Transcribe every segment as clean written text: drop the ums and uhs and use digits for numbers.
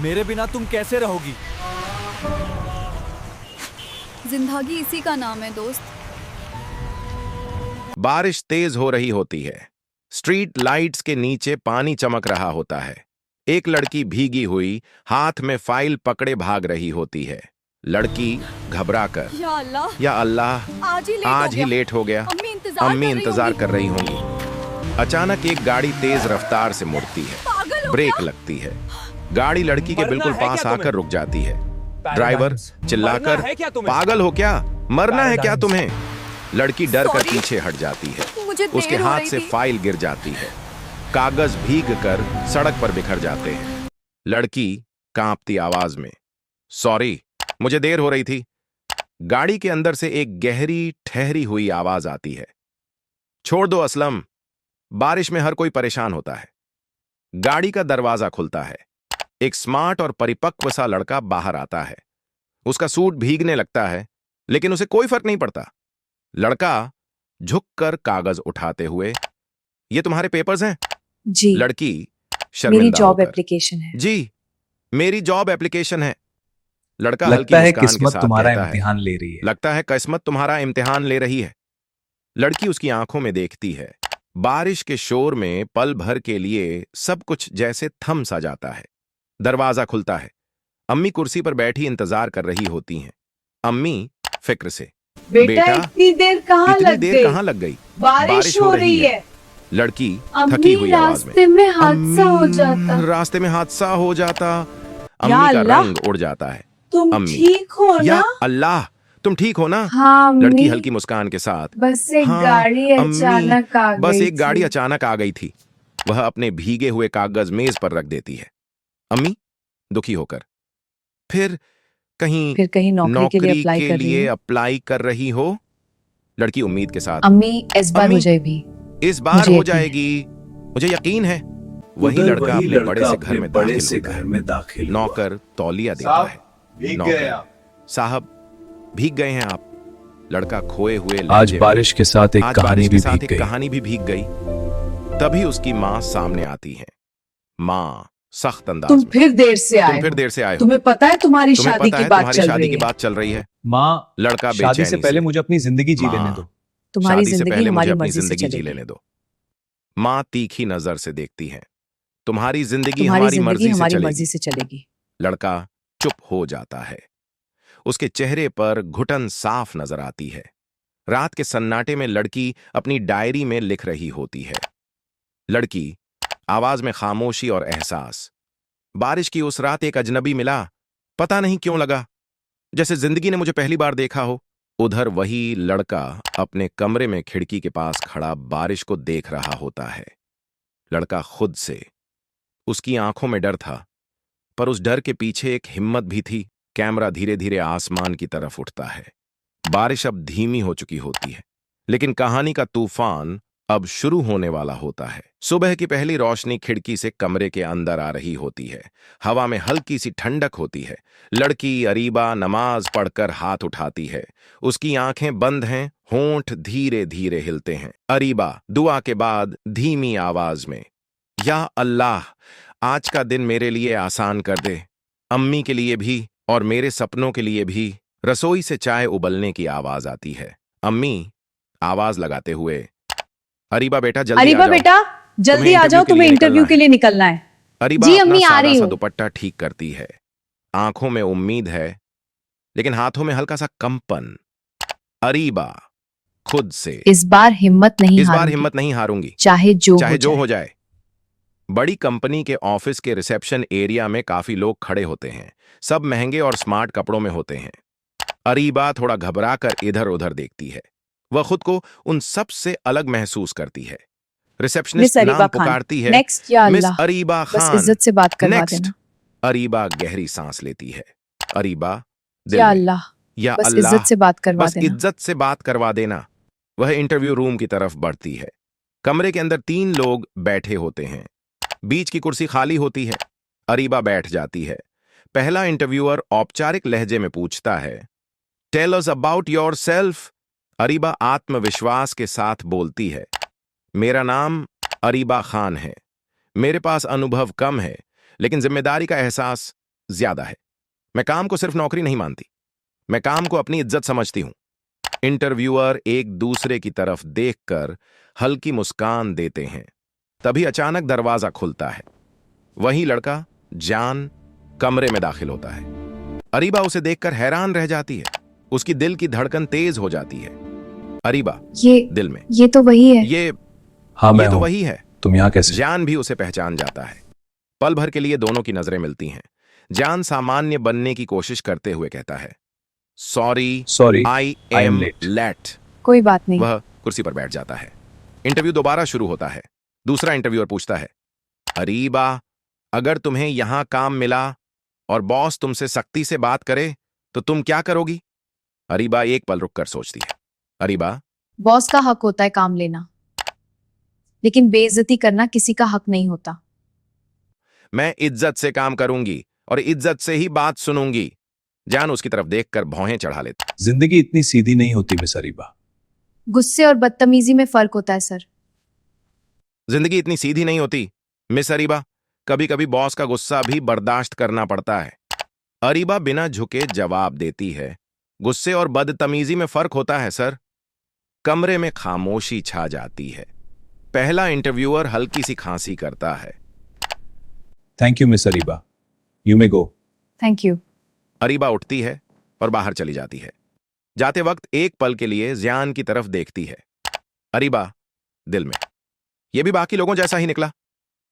मेरे बिना तुम कैसे रहोगी? जिंदगी इसी का नाम है दोस्त। बारिश तेज हो रही होती है। स्ट्रीट लाइट्स के नीचे पानी चमक रहा होता है। एक लड़की भीगी हुई हाथ में फाइल पकड़े भाग रही होती है। लड़की घबराकर, या अल्लाह आज ही लेट हो गया। अम्मी इंतजार कर रही होंगी। अचानक एक गाड़ी तेज रफ्तार से मुड़ती है। ब्रेक लगती है। गाड़ी लड़की के बिल्कुल पास आकर रुक जाती है। ड्राइवर चिल्लाकर, पागल हो क्या? मरना है क्या तुम्हें? लड़की डर कर पीछे हट जाती है। उसके हाथ से फाइल गिर जाती है। कागज भीग कर सड़क पर बिखर जाते हैं। लड़की कांपती आवाज में, सॉरी, मुझे देर हो रही थी। गाड़ी के अंदर से एक गहरी ठहरी हुई आवाज आती है, छोड़ दो असलम, बारिश में हर कोई परेशान होता है। गाड़ी का दरवाजा खुलता है। एक स्मार्ट और परिपक्व सा लड़का बाहर आता है। उसका सूट भीगने लगता है, लेकिन उसे कोई फर्क नहीं पड़ता। लड़का झुककर कागज उठाते हुए, ये तुम्हारे पेपर्स हैं? जी, लड़की मेरी शर्मिंदा जॉब होकर, एप्लीकेशन है। जी, मेरी जॉब एप्लीकेशन है। लड़का हल्की लगता है मुस्कान के किस्मत साथ तुम्हारा कहता है, इम्तिहान ले रही है। लगता है किस्मत तुम्हारा इम्तिहान ले रही है। लड़की उसकी आंखों में देखती है। बारिश के शोर में पल भर के लिए सब कुछ जैसे थम सा जाता है। दरवाजा खुलता है। अम्मी कुर्सी पर बैठी इंतजार कर रही होती हैं। अम्मी फिक्र से, बेटा इतनी देर कहाँ लग गई? बारिश हो रही है। लड़की अम्मी, थकी हुई आवाज रास्ते में हादसा हो जाता। रास्ते में हादसा हो जाता। या अम्मी का अल्लाह, रंग उड़ जाता है। तुम अम्मी, ठीक हो या ना? अल्लाह, तुम ठीक हो ना? हाँ लड़की अम्मी, हल्की मुस्कान के साथ, बस एक हाँ, गाड़ी अम्मी, अचानक आ बस गई एक गाड़ी थी। अचानक आ गई थी। वह अपने भीगे हुए कागज मेज पर रख देती है। अम्मी दुखी होकर, फिर कहीं नौकरी के लिए अप्लाई के कर रही लिए हूँ। अप्लाई कर रही हो? लड़की उम्मीद के साथ, अम्मी, इस बार अम्मी, हो जाएगी। इस बार मुझे हो यकीन है। जाएगी, मुझे यकीन है। वही लड़का अपने बड़े से घर में दाखिल होता है। नौकर तौलिया देता है। नौकर, साहब भीग गए हैं आप। लड़का खोए हुए आज लहजे में, बारिश के साथ एक आज कहानी बारिश भी के साथ भीग एक गई। कहानी भी भीग गई। तभी उसकी माँ सामने आती है। माँ सख्त अंदाज तुम में, फिर देर से तुम आए फिर हो। देर से आए हो। तुम्हें पता है तुम्हारी तुम्हें शादी पता की है बात तुम्हारी चल शादी रही की है। बात चल रही है। माँ, लड़का शादी से बेचैनी पहले मुझे अपनी जिंदगी जी माँ, लेने दो। तुम्हारी शादी से जिंदगी पहले मुझे हमारी अपनी मर्जी से जिंदगी जी चलेगी। लेने दो। माँ तीखी नजर से देखती है। तुम्हारी जिंदगी तुम्हारी हमारी जिंदगी मर्जी से हमारी चलेगी। मर्जी से चलेगी। लड़का चुप हो जाता है। उसके चेहरे पर घुटन साफ नजर आती है। रात के सन्नाटे में लड़की अपनी डायरी में लिख रही होती है। लड़की आवाज में खामोशी और एहसास। बारिश की उस रात एक अजनबी मिला, पता नहीं क्यों लगा जैसे जिंदगी ने मुझे पहली बार देखा हो। उधर वही लड़का अपने कमरे में खिड़की के पास खड़ा बारिश को देख रहा होता है। लड़का खुद से, उसकी आंखों में डर था, पर उस डर के पीछे एक हिम्मत भी थी। कैमरा धीरे धीरे आसमान की तरफ उठता है। बारिश अब धीमी हो चुकी होती है, लेकिन कहानी का तूफान अब शुरू होने वाला होता है। सुबह की पहली रोशनी खिड़की से कमरे के अंदर आ रही होती है। हवा में हल्की सी ठंडक होती है। लड़की अरीबा नमाज पढ़कर हाथ उठाती है। उसकी आंखें बंद हैं, होंठ धीरे धीरे हिलते हैं। अरीबा दुआ के बाद धीमी आवाज में, या अल्लाह, आज का दिन मेरे लिए आसान कर दे, अम्मी के लिए भी और मेरे सपनों के लिए भी। रसोई से चाय उबलने की आवाज आती है। अम्मी आवाज लगाते हुए, अरीबा बेटा जल्दी आ अरीबा जाओ, बेटा जल्दी आ जाओ, तुम्हें इंटरव्यू के लिए निकलना है। अरीबा जी अपना अम्मी, आ सादा रही सा हूँ। दुपट्टा ठीक करती है। आंखों में उम्मीद है, लेकिन हाथों में हल्का सा कंपन। अरीबा खुद से, इस बार हिम्मत नहीं इस बार हारूंगी, हिम्मत नहीं हारूंगी, चाहे जो चाहे हो जो जाए। हो जाए। बड़ी कंपनी के ऑफिस के रिसेप्शन एरिया में काफी लोग खड़े होते हैं। सब महंगे और स्मार्ट कपड़ों में होते हैं। अरीबा थोड़ा घबरा कर इधर उधर देखती है। वह खुद को उन सब से अलग महसूस करती है। मिस रिसेप्शनिस्ट अरीबा नाम खान, पुकारती है, नेक्स्ट या मिस अल्लाह, अरीबा बस खान, इज्जत से बात करवा नेक्स्ट। देना। अरीबा गहरी सांस लेती है। अरीबा दिल या में, अल्लाह, या बस अल्लाह, इज्जत से बात करवा बस देना। इज्जत से बात करवा देना। वह इंटरव्यू रूम की तरफ बढ़ती है। कमरे के अंदर 3 लोग बैठे होते हैं। बीच की कुर्सी खाली होती है। अरीबा बैठ जाती है। पहला इंटरव्यूअर औपचारिक लहजे में पूछता है, tell us about yourself. Ariba आत्मविश्वास के साथ बोलती है, मेरा नाम अरीबा खान है। मेरे पास अनुभव कम है, लेकिन जिम्मेदारी का एहसास ज्यादा है। मैं काम को सिर्फ नौकरी नहीं मानती, मैं काम को अपनी इज्जत समझती हूं। इंटरव्यूअर एक दूसरे की तरफ देखकर हल्की मुस्कान देते हैं। तभी अचानक दरवाजा खुलता है। वही लड़का जान कमरे में दाखिल होता है। अरीबा उसे देखकर हैरान रह जाती है। उसकी दिल की धड़कन तेज हो जाती है। अरीबा ये दिल में, ये तो वही है। हाँ मैं ये तो हूं। वही है। तुम यहाँ कैसे? जान भी उसे पहचान जाता है। पल भर के लिए दोनों की नजरें मिलती हैं। जान सामान्य बनने की कोशिश करते हुए कहता है, सॉरी आई एम लेट। कोई बात नहीं। वह कुर्सी पर बैठ जाता है। इंटरव्यू दोबारा शुरू होता है। दूसरा इंटरव्यूअर पूछता है, अरीबा, अगर तुम्हें यहां काम मिला और बॉस तुमसे सख्ती से बात करे तो तुम क्या करोगी? अरीबा एक पल रुककर सोचती है। अरीबा, बॉस का हक होता है काम लेना, लेकिन बेइज्जती करना किसी का हक नहीं होता। मैं इज्जत से काम करूंगी और इज्जत से ही बात सुनूंगी। जान उसकी तरफ देखकर भौहें चढ़ा लेती। जिंदगी इतनी सीधी नहीं होती मिस अरीबा। गुस्से और बदतमीजी में फर्क होता है सर। जिंदगी इतनी सीधी नहीं होती मिस अरीबा। कभी कभी बॉस का गुस्सा भी बर्दाश्त करना पड़ता है। अरीबा बिना झुके जवाब देती है, गुस्से और बदतमीजी में फर्क होता है सर। कमरे में खामोशी छा जाती है। पहला इंटरव्यूअर हल्की सी खांसी करता है। Thank you miss Ariba, you may go. Thank you. Ariba उठती है और बाहर चली जाती है। जाते वक्त एक पल के लिए जियान की तरफ देखती है। अरीबा दिल में, यह भी बाकी लोगों जैसा ही निकला।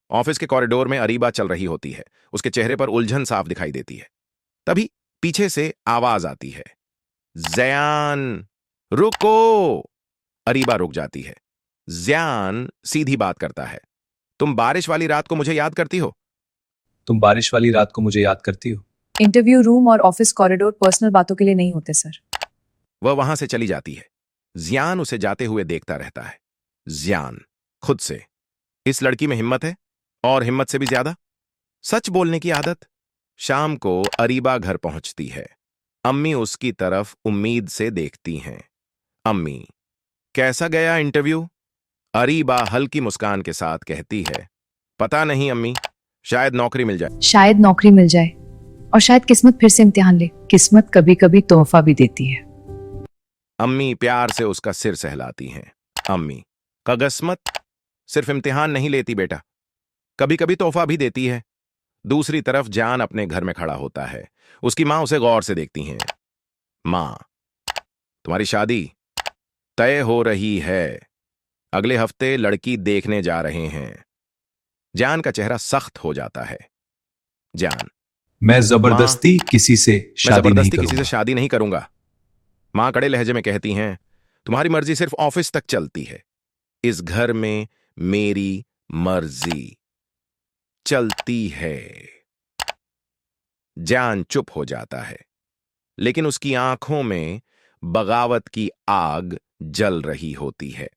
ऑफिस के कॉरिडोर में अरीबा चल रही होती है। उसके चेहरे पर उलझन साफ दिखाई देती है। तभी पीछे से आवाज आती है, ज़यान रुको। अरीबा रुक जाती है। ज़यान सीधी बात करता है, तुम बारिश वाली रात को मुझे याद करती हो? तुम बारिश वाली रात को मुझे याद करती हो? इंटरव्यू रूम और ऑफिस कॉरिडोर पर्सनल बातों के लिए नहीं होते सर। वह वहां से चली जाती है। ज़यान उसे जाते हुए देखता रहता है। ज़यान खुद से, इस लड़की में हिम्मत है, और हिम्मत से भी ज्यादा सच बोलने की आदत। शाम को अरीबा घर पहुंचती है। अम्मी उसकी तरफ उम्मीद से देखती हैं। अम्मी, कैसा गया इंटरव्यू? अरीबा हल्की मुस्कान के साथ कहती है, पता नहीं अम्मी, शायद नौकरी मिल जाए। शायद नौकरी मिल जाए, और शायद किस्मत फिर से इम्तिहान ले। किस्मत कभी कभी तोहफा भी देती है। अम्मी प्यार से उसका सिर सहलाती हैं। अम्मी, किस्मत सिर्फ इम्तिहान नहीं लेती बेटा, कभी कभी तोहफा भी देती है। दूसरी तरफ जान अपने घर में खड़ा होता है। उसकी मां उसे गौर से देखती हैं। मां, तुम्हारी शादी तय हो रही है, अगले हफ्ते लड़की देखने जा रहे हैं। जान का चेहरा सख्त हो जाता है। जान, मैं जबरदस्ती किसी से मैं शादी नहीं जबरदस्ती किसी से करूंगा। शादी नहीं करूंगा। मां कड़े लहजे में कहती हैं, तुम्हारी मर्जी सिर्फ ऑफिस तक चलती है, इस घर में मेरी मर्जी चलती है। जान चुप हो जाता है, लेकिन उसकी आंखों में बगावत की आग जल रही होती है।